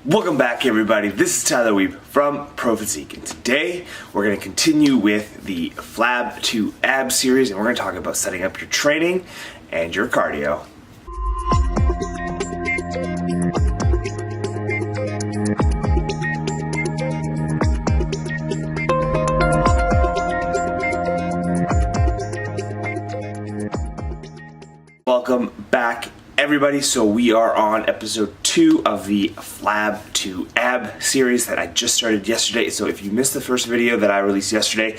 Welcome back, everybody. This is Tyler Weeb from Pro Physique, and today we're going to continue with the Flab to Ab series, and we're going to talk about setting up your training and your cardio. Welcome back, everybody. So we are on episode 2 of the Flab to Ab series that I just started yesterday. So if you missed the first video that I released yesterday,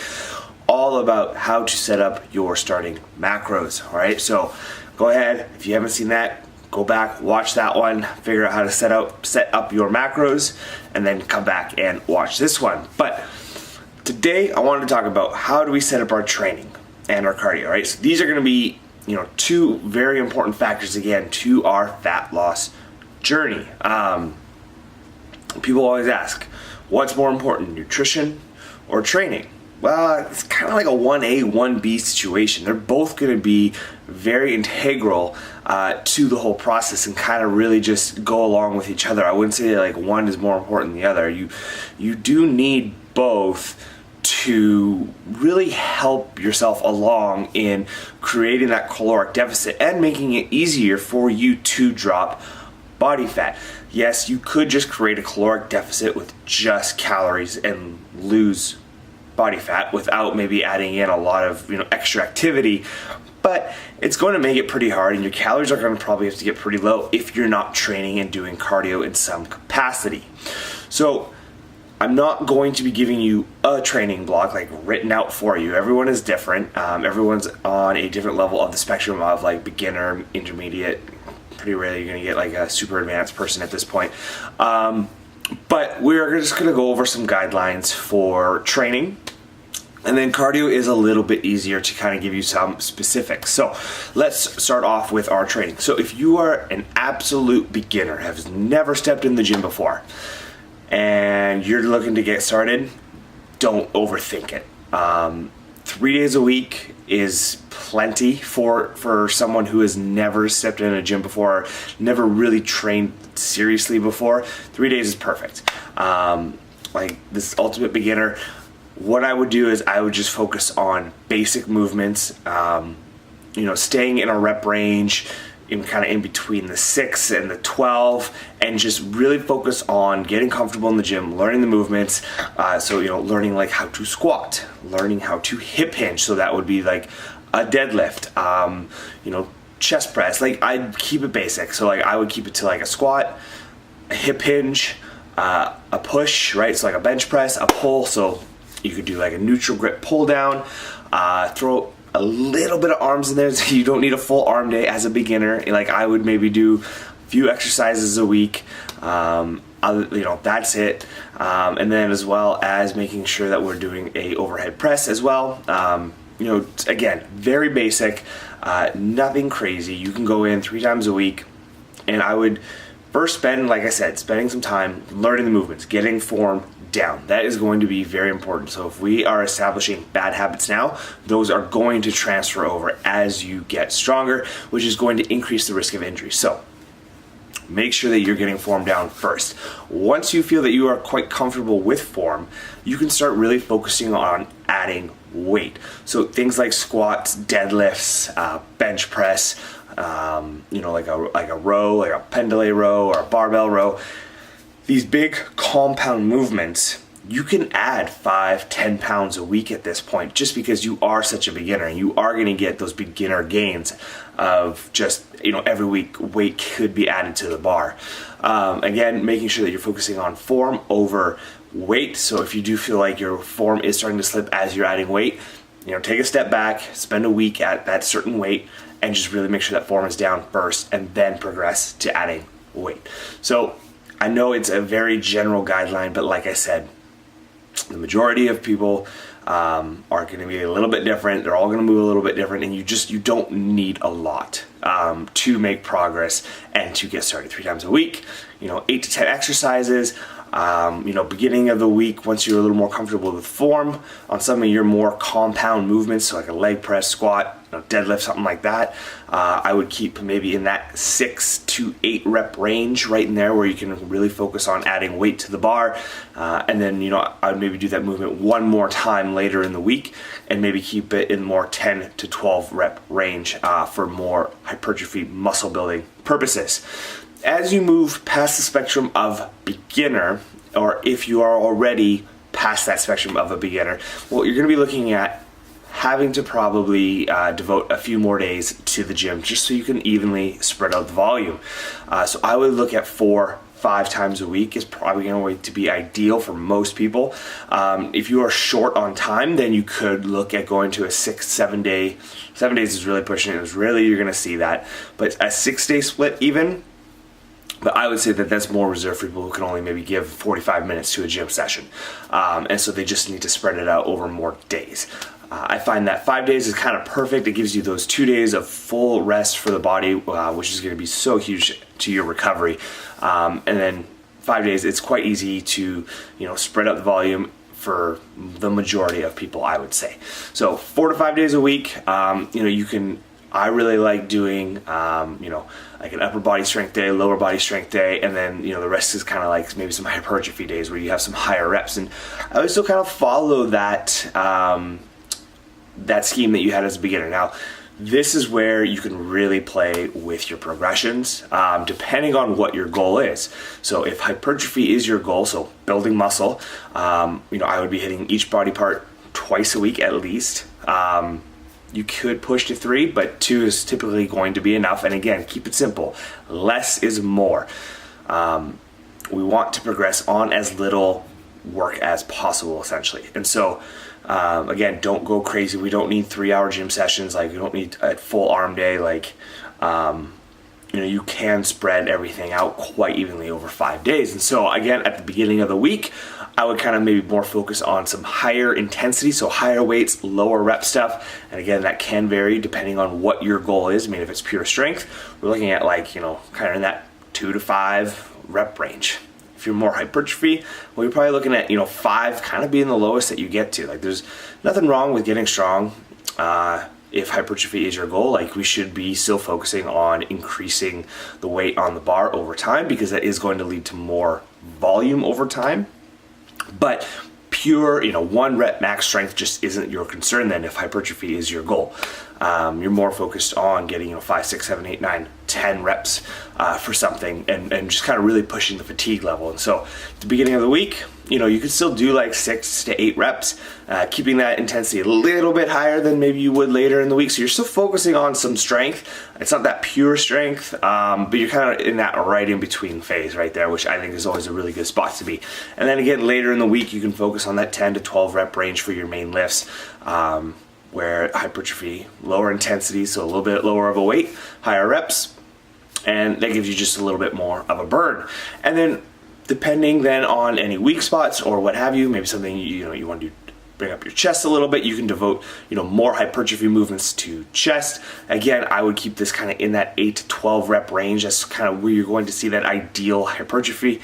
all about how to set up your starting macros. All right, so go ahead, if you haven't seen that, go back, watch that one, figure out how to set up your macros, and then come back and watch this one. But today I wanted to talk about how do we set up our training and our cardio. Right, so these are going to be two very important factors again to our fat loss journey. People always ask, what's more important, nutrition or training? Well, it's kind of like a 1A, 1B situation. They're both going to be very integral to the whole process and kind of really just go along with each other. I wouldn't say like one is more important than the other. You do need both to really help yourself along in creating that caloric deficit and making it easier for you to drop body fat. Yes, you could just create a caloric deficit with just calories and lose body fat without maybe adding in a lot of extra activity, but it's going to make it pretty hard, and your calories are going to probably have to get pretty low if you're not training and doing cardio in some capacity. So I'm not going to be giving you a training block like written out for you. Everyone is different. Everyone's on a different level of the spectrum of like beginner, intermediate. Pretty rarely you're going to get like a super advanced person at this point. But we're just going to go over some guidelines for training. And then cardio is a little bit easier to kind of give you some specifics. So let's start off with our training. So if you are an absolute beginner, have never stepped in the gym before, and you're looking to get started, don't overthink it. 3 days a week is plenty for someone who has never stepped in a gym before, never really trained seriously before. 3 days is perfect. Like this ultimate beginner, what I would do is I would just focus on basic movements, staying in a rep range, in between the 6 and the 12, and just really focus on getting comfortable in the gym, learning the movements. Learning like how to squat, learning how to hip hinge. So that would be like a deadlift, chest press. Like I'd keep it basic. So like I would keep it to like a squat, a hip hinge, a push, right? So like a bench press, a pull. So you could do like a neutral grip pull down, throw a little bit of arms in there, so you don't need a full arm day as a beginner. Like I would maybe do a few exercises a week. That's it. And then as well as making sure that we're doing a overhead press as well. Again, very basic, nothing crazy. You can go in 3 times a week, and I would first spending some time learning the movements, getting form down. That is going to be very important. So if we are establishing bad habits now, those are going to transfer over as you get stronger, which is going to increase the risk of injury. So make sure that you're getting form down first. Once you feel that you are quite comfortable with form, you can start really focusing on adding weight. So things like squats, deadlifts, bench press, like a row, like a pendlay row or a barbell row. These big compound movements, you can add 5-10 pounds a week at this point, just because you are such a beginner, and you are going to get those beginner gains of just, every week weight could be added to the bar. Again, making sure that you're focusing on form over weight. So if you do feel like your form is starting to slip as you're adding weight, take a step back, spend a week at that certain weight, and just really make sure that form is down first, and then progress to adding weight. So I know it's a very general guideline, but like I said, the majority of people are going to be a little bit different. They're all going to move a little bit different, and you don't need a lot to make progress and to get started. 3 times a week, 8 to 10 exercises. Beginning of the week, once you're a little more comfortable with form, on some of your more compound movements, so like a leg press, squat, deadlift, something like that, I would keep maybe in that 6 to 8 rep range, right in there, where you can really focus on adding weight to the bar. And then, I would maybe do that movement one more time later in the week, and maybe keep it in more 10 to 12 rep range for more hypertrophy muscle building purposes. As you move past the spectrum of beginner, or if you are already past that spectrum of a beginner, well, you're going to be looking at having to probably devote a few more days to the gym just so you can evenly spread out the volume. So I would look at 4-5 times a week is probably going to be ideal for most people. If you are short on time, then you could look at going to a 6-7 day. 7 days is really pushing it. It's really, you're going to see that. But a 6-day split even, but I would say that that's more reserved for people who can only maybe give 45 minutes to a gym session. And so they just need to spread it out over more days. I find that 5 days is kind of perfect. It gives you those 2 days of full rest for the body, which is going to be so huge to your recovery. And then 5 days, it's quite easy to, spread out the volume for the majority of people, I would say. So 4 to 5 days a week, I really like doing, like an upper body strength day, lower body strength day, and then, the rest is kind of like maybe some hypertrophy days where you have some higher reps. And I would still kind of follow that, that scheme that you had as a beginner. Now, this is where you can really play with your progressions, depending on what your goal is. So if hypertrophy is your goal, so building muscle, I would be hitting each body part twice a week at least. You could push to 3, but 2 is typically going to be enough. And again, keep it simple. Less is more. We want to progress on as little work as possible, essentially. And so, again, don't go crazy. We don't need 3-hour gym sessions. Like, you don't need a full arm day. Like, you can spread everything out quite evenly over 5 days. And so, again, at the beginning of the week, I would kind of maybe more focus on some higher intensity, so higher weights, lower rep stuff. And again, that can vary depending on what your goal is. I mean, if it's pure strength, we're looking at kind of in that 2 to 5 rep range. If you're more hypertrophy, well, you're probably looking at, 5 kind of being the lowest that you get to. Like, there's nothing wrong with getting strong. If hypertrophy is your goal, like, we should be still focusing on increasing the weight on the bar over time, because that is going to lead to more volume over time. But pure, 1 rep max strength just isn't your concern then if hypertrophy is your goal. You're more focused on getting, 5, 6, 7, 8, 9, 10 reps for something, and just kind of really pushing the fatigue level. And so at the beginning of the week, you could still do like 6 to 8 reps, keeping that intensity a little bit higher than maybe you would later in the week. So you're still focusing on some strength. It's not that pure strength, but you're kind of in that right in between phase right there, which I think is always a really good spot to be. And then again, later in the week, you can focus on that 10 to 12 rep range for your main lifts, where hypertrophy, lower intensity, so a little bit lower of a weight, higher reps, and that gives you just a little bit more of a burn. And then depending then on any weak spots or what have you, maybe something you want to bring up your chest a little bit, you can devote more hypertrophy movements to chest. Again, I would keep this kind of in that 8 to 12 rep range. That's kind of where you're going to see that ideal hypertrophy.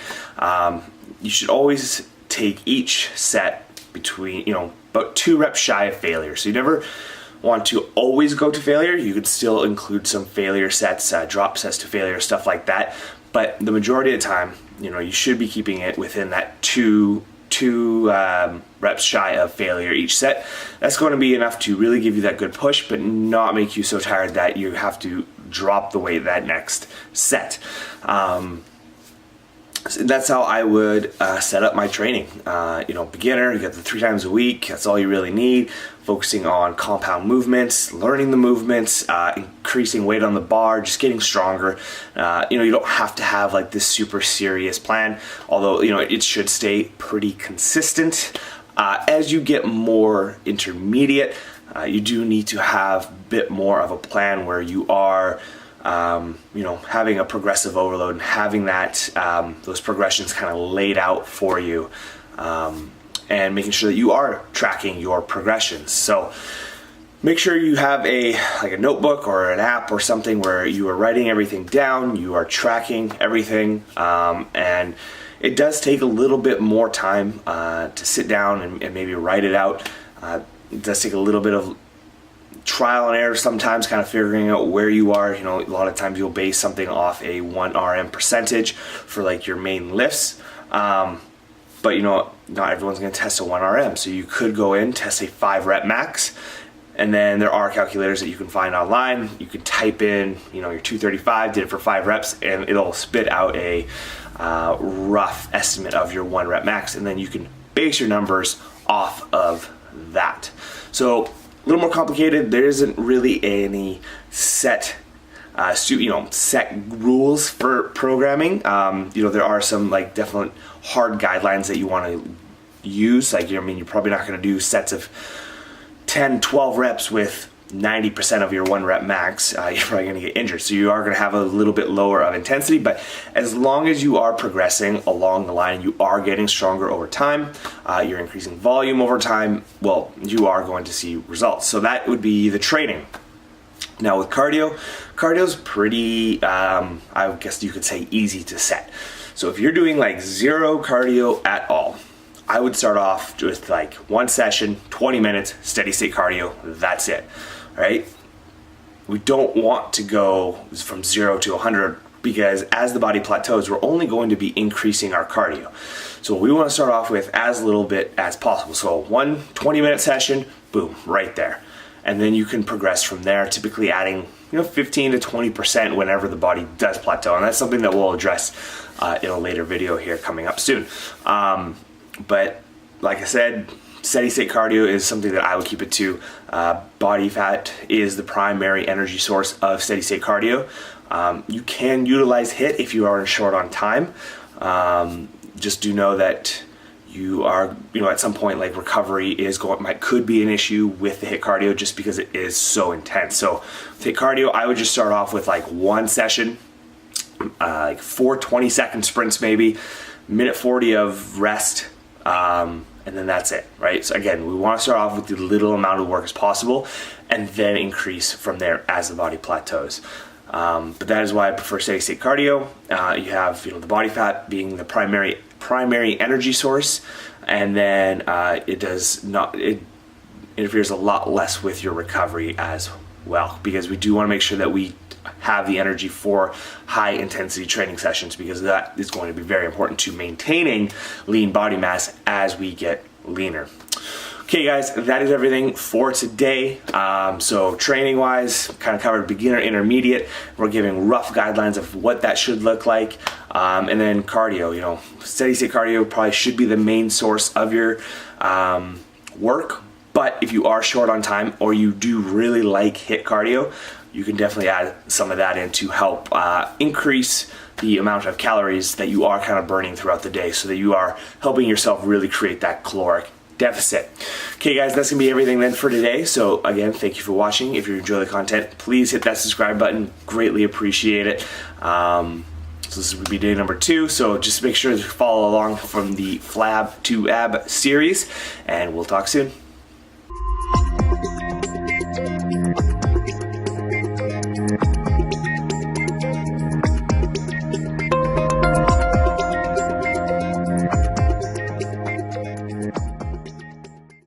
You should always take each set between about 2 reps shy of failure. So you never want to always go to failure. You could still include some failure sets, drop sets to failure, stuff like that. But the majority of the time, you should be keeping it within that two reps shy of failure each set. That's going to be enough to really give you that good push, but not make you so tired that you have to drop the weight that next set. So that's how I would set up my training. Beginner, you got the 3 times a week. That's all you really need. Focusing on compound movements, learning the movements, increasing weight on the bar, just getting stronger. You don't have to have like this super serious plan, although, it should stay pretty consistent. As you get more intermediate, you do need to have a bit more of a plan where you are having a progressive overload and having that those progressions kind of laid out for you, and making sure that you are tracking your progressions. So make sure you have a notebook or an app or something where you are writing everything down, you are tracking everything, and it does take a little bit more time to sit down and maybe write it out. It does take a little bit of trial and error sometimes, kind of figuring out where you are. You know, a lot of times you'll base something off a 1 RM percentage for like your main lifts. But you know, not everyone's going to test a 1 RM. So you could go in, test a 5 rep max, and then there are calculators that you can find online. You can type in, you know, your 235, did it for 5 reps, and it'll spit out a rough estimate of your 1 rep max, and then you can base your numbers off of that. So a little more complicated. There isn't really any set set rules for programming. You know, there are some like definite hard guidelines that you want to use. Like, I mean, you're probably not going to do sets of 10, 12 reps with 90% of your 1 rep max. You're probably going to get injured. So you are going to have a little bit lower of intensity, but as long as you are progressing along the line, you are getting stronger over time, you're increasing volume over time, well, you are going to see results. So that would be the training. Now with cardio's pretty, I guess you could say, easy to set. So if you're doing like 0 cardio at all, I would start off with like 1 session, 20 minutes, steady state cardio, that's it, right? We don't want to go from 0 to 100 because as the body plateaus, we're only going to be increasing our cardio. So we want to start off with as little bit as possible. So 1 20-minute session, boom, right there. And then you can progress from there, typically adding 15 to 20% whenever the body does plateau. And that's something that we'll address in a later video here coming up soon. But like I said, steady state cardio is something that I would keep it to. Body fat is the primary energy source of steady state cardio. You can utilize HIIT if you are short on time. Just do know that you are, at some point, like, recovery could be an issue with the HIIT cardio just because it is so intense. So with HIIT cardio, I would just start off with like 1 session, like 4 20-second sprints, maybe minute 40 of rest, and then that's it, right? So again, we want to start off with the little amount of work as possible and then increase from there as the body plateaus. But that is why I prefer steady state cardio. You have the body fat being the primary energy source, and then it interferes a lot less with your recovery as well, because we do want to make sure that we have the energy for high intensity training sessions, because that is going to be very important to maintaining lean body mass as we get leaner. Okay guys, that is everything for today. So training wise, kind of covered beginner, intermediate. We're giving rough guidelines of what that should look like. And then cardio, steady state cardio probably should be the main source of your work. But if you are short on time or you do really like HIIT cardio, you can definitely add some of that in to help increase the amount of calories that you are kind of burning throughout the day, so that you are helping yourself really create that caloric deficit. Okay guys, that's gonna be everything then for today. So again, thank you for watching. If you enjoy the content, please hit that subscribe button. Greatly appreciate it. So this will be day number 2. So just make sure to follow along from the Flab to Ab series, and we'll talk soon.